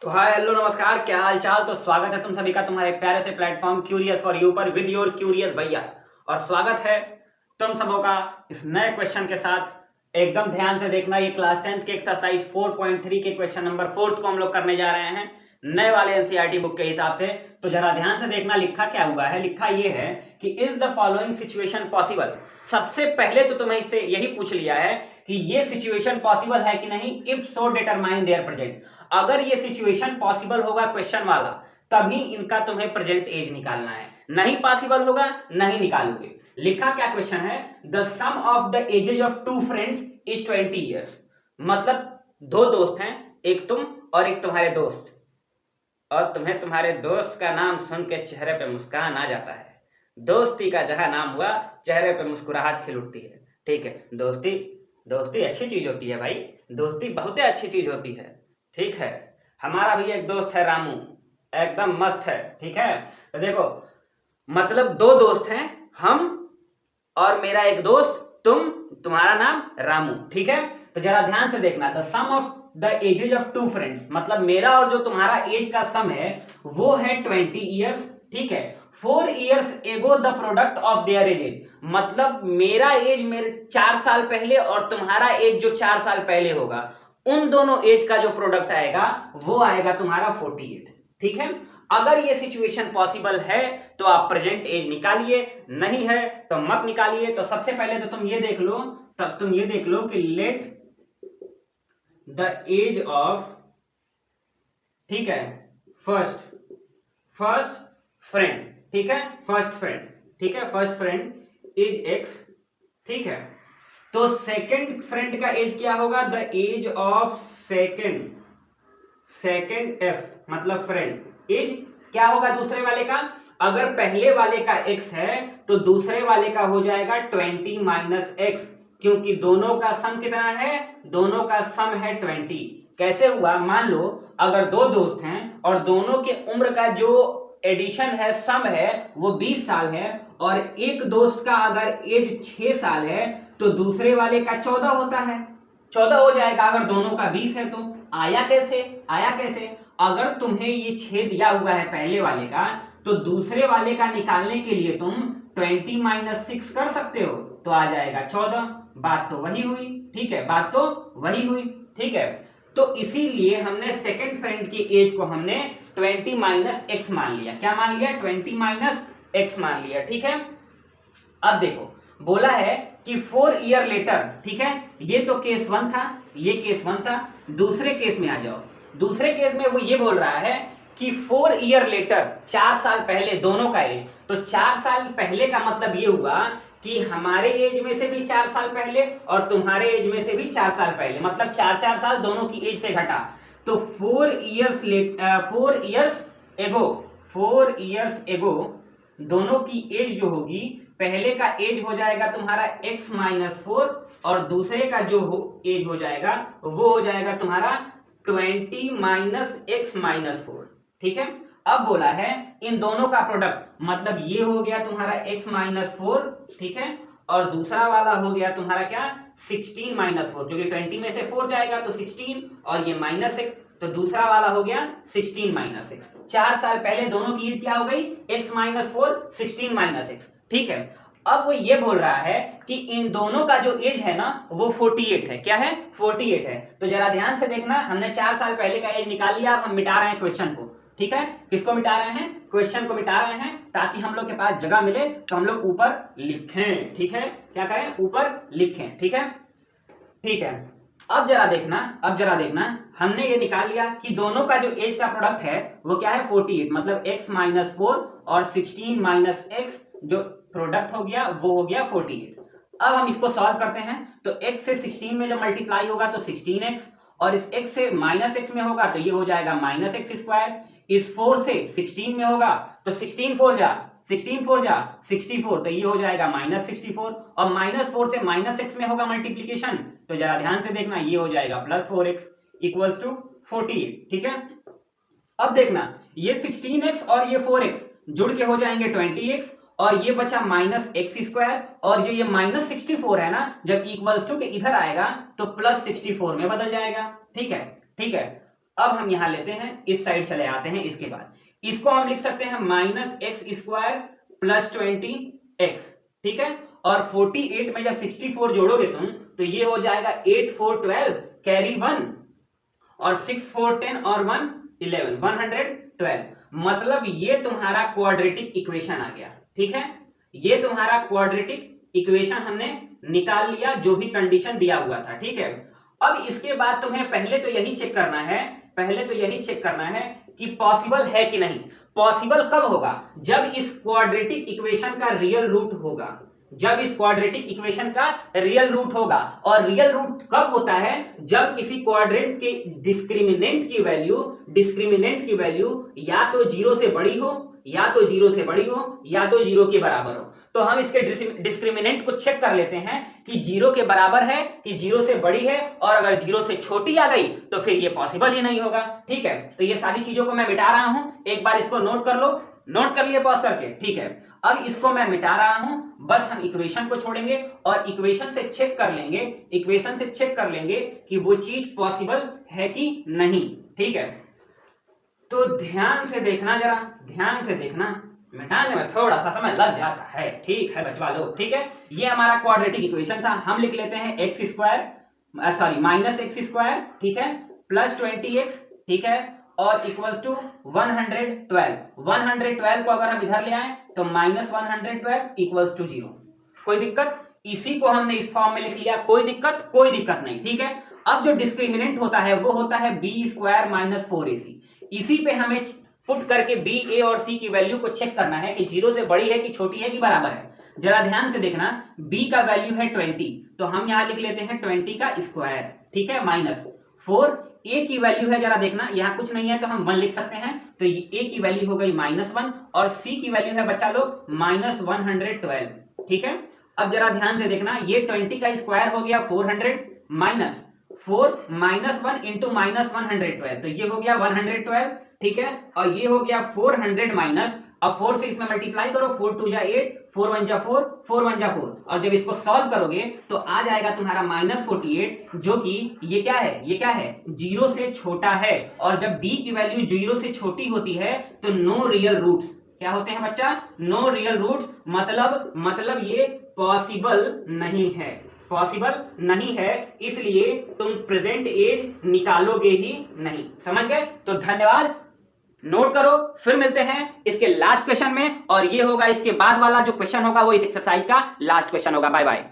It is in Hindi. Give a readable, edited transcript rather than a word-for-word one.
तो हाय हेलो नमस्कार, क्या हाल चाल। तो स्वागत है तुम सभी का तुम्हारे प्यारे से प्लेटफॉर्म क्यूरियस फॉर यू पर विद योर क्यूरियस भैया। और स्वागत है तुम सबों का इस नए क्वेश्चन के साथ। एकदम ध्यान से देखना, ये क्लास 10th के एक्सरसाइज 4.3 के क्वेश्चन नंबर 4 को हम लोग करने जा रहे हैं नए वाले एनसीईआरटी बुक के हिसाब से। तो जरा ध्यान से देखना, लिखा क्या हुआ है। लिखा ये है कि is the following situation possible. सबसे पहले तो तुम्हें इससे यही पूछ लिया है कि ये सिचुएशन पॉसिबल है कि नहीं। If so determine there present. अगर ये सिचुएशन पॉसिबल होगा क्वेश्चन वाला, तभी इनका तुम्हें प्रेजेंट एज निकालना है। नहीं पॉसिबल होगा, नहीं निकालोगे। लिखा क्या क्वेश्चन है, the sum of the ages of two friends is 20 years. मतलब दो दोस्त हैं, एक तुम और एक तुम्हारे दोस्त, और तुम्हें तुम्हारे दोस्त का नाम सुन के चेहरे पे मुस्कान आ जाता है। दोस्ती का जहां नाम हुआ, चेहरे पे मुस्कुराहट खिल उठती है। ठीक है, दोस्ती दोस्ती अच्छी चीज होती है भाई, दोस्ती बहुत अच्छी चीज होती है। ठीक है, हमारा भी एक दोस्त है रामू, एकदम मस्त है। ठीक है, तो देखो, मतलब दो दोस्त हैं, हम और मेरा एक दोस्त, तुम्हारा नाम रामू। ठीक है, तो जरा ध्यान से देखना, the sum of the ages of two friends, मतलब मेरा और जो तुम्हारा एज का सम है वो है 20 ईयर्स। ठीक है, 4 years ago the product of their edges, मतलब मेरा एज मेरे 4 साल पहले और तुम्हारा एज जो 4 साल पहले होगा, उन दोनों एज का जो प्रोडक्ट आएगा वो आएगा तुम्हारा 48। ठीक है, अगर ये सिचुएशन पॉसिबल है तो आप प्रेजेंट एज निकालिए, नहीं है तो मत निकालिए। तो सबसे पहले तो तुम ये देख लो, तब तुम ये देख लो कि लेट द एज ऑफ, ठीक है, फर्स्ट फ्रेंड, ठीक है, फर्स्ट फ्रेंड, ठीक है, फर्स्ट फ्रेंड इज एक्स। ठीक है, तो सेकंड फ्रेंड का एज क्या होगा, the age of second F, मतलब फ्रेंड एज क्या होगा दूसरे वाले का। अगर पहले वाले का x है तो दूसरे वाले का हो जाएगा 20 माइनस एक्स, क्योंकि दोनों का सम कितना है, दोनों का सम है 20। कैसे हुआ, मान लो अगर दो दोस्त हैं और दोनों के उम्र का जो एडिशन है, सम है, वो 20 साल है, और एक दोस्त का अगर एज 6 साल है तो दूसरे वाले का 14 होता है, 14 हो जाएगा। अगर दोनों का 20 है तो आया कैसे, अगर तुम्हें ये छेद दिया हुआ है पहले वाले का, तो दूसरे वाले का निकालने के लिए तुम 20 माइनस 6 कर सकते हो, तो आ जाएगा 14। बात तो वही हुई। ठीक है, बात तो वही हुई। ठीक है, तो इसीलिए हमने सेकंड फ्रेंड की एज को हमने 20 माइनस एक्स मान लिया। क्या मान लिया, 20 माइनस एक्स मान लिया। ठीक है, अब देखो, बोला है कि 4 ईयर लेटर। ठीक है, ये तो केस 1 था, ये केस 1 था। दूसरे केस में आ जाओ, दूसरे केस में वो ये बोल रहा है कि 4 ईयर लेटर, 4 साल पहले दोनों का एज। तो 4 साल पहले का मतलब ये हुआ कि हमारे एज में से भी 4 साल पहले और तुम्हारे एज में से भी 4 साल पहले, मतलब 4-4 साल दोनों की एज से घटा। तो 4 इयर्स एगो दोनों की एज जो होगी, पहले का एज हो जाएगा तुम्हारा x माइनस 4, और दूसरे का जो एज हो जाएगा वो हो जाएगा तुम्हारा 20 माइनस एक्स माइनस 4। ठीक है, अब बोला है इन दोनों का प्रोडक्ट, मतलब ये हो गया तुम्हारा x माइनस 4, ठीक है, और दूसरा वाला हो गया तुम्हारा क्या, 16 माइनस 4, क्योंकि 20 में से 4 जाएगा तो 16, और ये माइनस एक्स, तो दूसरा वाला हो गया 16 माइनस एक्स। 4 साल पहले दोनों की एज क्या हो गई, x माइनस 4, 16 माइनस एक्स। ठीक है, अब वो ये बोल रहा है कि इन दोनों का जो एज है ना वो 48 है। क्या है, 48 है। तो जरा ध्यान से देखना, हमने 4 साल पहले का एज निकाल लिया, अब हम मिटा रहे हैं क्वेश्चन को। ठीक है, किसको मिटा रहे हैं, क्वेश्चन को मिटा रहे हैं, ताकि हम लोग के पास जगह मिले तो हम लोग ऊपर लिखें। ठीक है, क्या करें, ऊपर लिखें। ठीक है, ठीक है, अब जरा देखना, हमने ये निकाल लिया कि दोनों का जो एज का प्रोडक्ट है वो क्या है, 48, मतलब x माइनस 4 और 16 माइनस एक्स, जो प्रोडक्ट हो गया वो हो गया 48। अब हम इसको सॉल्व करते हैं, तो x से 16 में जब मल्टीप्लाई होगा तो 16x, और इस x से माइनस एक्स में होगा तो ये हो जाएगा माइनस एक्स स्क्वायर। इस 4 से 16 में होगा तो 16 4 जा 64, तो ये हो जाएगा माइनस 64, और माइनस 4 से माइनस एक्स में होगा मल्टीप्लीकेशन, तो जरा ध्यान से देखना, ये हो जाएगा प्लस 4x इक्वल्स टू 48। ठीक है, अब देखना, ये 16x और ये 4x जुड़ के हो जाएंगे 20x, और ये बचा माइनस एक्स स्क्वायर, और जो ये माइनस 64 है ना, जब इक्वल्स टू के इधर आएगा तो प्लस 64 में बदल जाएगा। ठीक है, ठीक है, अब हम यहां लेते हैं, इस साइड चले आते हैं। इसके बाद इसको हम लिख सकते हैं minus x square plus 20x, ठीक है। और 48 में जब 64 जोड़ोगे तुम तो ये हो जाएगा 8 4 12 कैरी 1 और 6 4 10 और 1 11 112। मतलब ये तुम्हारा क्वाड्रेटिक इक्वेशन आ गया, ठीक है। ये तुम्हारा क्वाड्रेटिक इक्वेशन हमने निकाल लिया जो भी कंडीशन दिया हुआ था, ठीक है। अब इसके बाद तुम्हें पहले तो यही चेक करना है, पहले तो यही चेक करना है कि पॉसिबल है कि नहीं। पॉसिबल कब होगा? जब इस क्वाड्रेटिक इक्वेशन का रियल रूट होगा, जब इस क्वाड्रेटिक इक्वेशन का रियल रूट होगा। और रियल रूट कब होता है? जब किसी क्वाड्रेंट के डिस्क्रिमिनेंट की वैल्यू या तो 0 से बड़ी हो, या तो 0 से बड़ी हो, या तो 0 के बराबर हो। तो हम इसके डिस्क्रिमिनेंट को चेक कर लेते हैं कि 0 के बराबर है कि 0 से बड़ी है, और अगर 0 से छोटी आ गई तो फिर ये पॉसिबल ही नहीं होगा, ठीक है। तो ये सारी चीजों को मैं मिटा रहा हूं, एक बार इसको नोट कर लो, नोट कर लिए पॉज करके, ठीक है। अब इसको मैं मिटा रहा हूं, बस हम इक्वेशन को छोड़ेंगे और इक्वेशन से चेक कर लेंगे, इक्वेशन से चेक कर लेंगे कि वो चीज पॉसिबल है कि नहीं, ठीक है। तो ध्यान से देखना, जरा ध्यान से देखना, मिटाने में थोड़ा सा समय लग जाता है, ठीक है बचवा लोग, ठीक है। ये हमारा क्वाड्रेटिक इक्वेशन था, हम लिख लेते हैं x square sorry minus x square, ठीक है, प्लस 20x, ठीक है, और इक्वल्स टू 112। 112 को अगर हम इधर ले आए तो माइनस 112 इक्वल्स टू 0। कोई दिक्कत? इसी को हमने इस फॉर्म में लिख लिया, कोई दिक्कत? कोई दिक्कत नहीं, ठीक है। अब जो डिस्क्रिमिनेंट होता है वो होता है बी स्क्वायर माइनस 4ac। इसी पे हमें पुट करके बी, ए और सी की वैल्यू को चेक करना है कि 0 से बड़ी है कि छोटी है कि बराबर है। जरा ध्यान से देखना, b का वैल्यू है 20, तो हम यहां लिख लेते हैं 20 का स्क्वायर, ठीक है, माइनस 4। a की वैल्यू है, जरा देखना, यहां कुछ नहीं है तो हम 1 लिख सकते हैं, तो a की वैल्यू हो गई -1 और c की वैल्यू है बच्चा लोग -112, ठीक है। अब जरा ध्यान से देखना, ये 20 का स्क्वायर हो गया 400 माइनस 4 -1 इंटू -112, तो ये हो गया 112, ठीक है। और ये हो गया 400 माइनस, अब 4 से इसमें मल्टीप्लाई करो, 4 2 जा 8, 4 1 जा 4, 4 1 जा 4, और जब इसको सॉल्व करोगे तो आ जाएगा तुम्हारा -48, जो कि ये क्या है, ये क्या है, 0 से छोटा है। और जब b की वैल्यू 0 से छोटी होती है तो नो रियल रूट्स क्या होते हैं बच्चा? नो रियल रूट्स, मतलब ये पॉसिबल नहीं है, पॉसिबल नहीं है, इसलिए तुम प्रेजेंट एज निकालोगे ही नहीं। समझ गए? तो धन्यवाद, नोट करो, फिर मिलते हैं इसके लास्ट क्वेश्चन में, और ये होगा इसके बाद वाला जो क्वेश्चन होगा वो इस एक्सरसाइज का लास्ट क्वेश्चन होगा। Bye bye.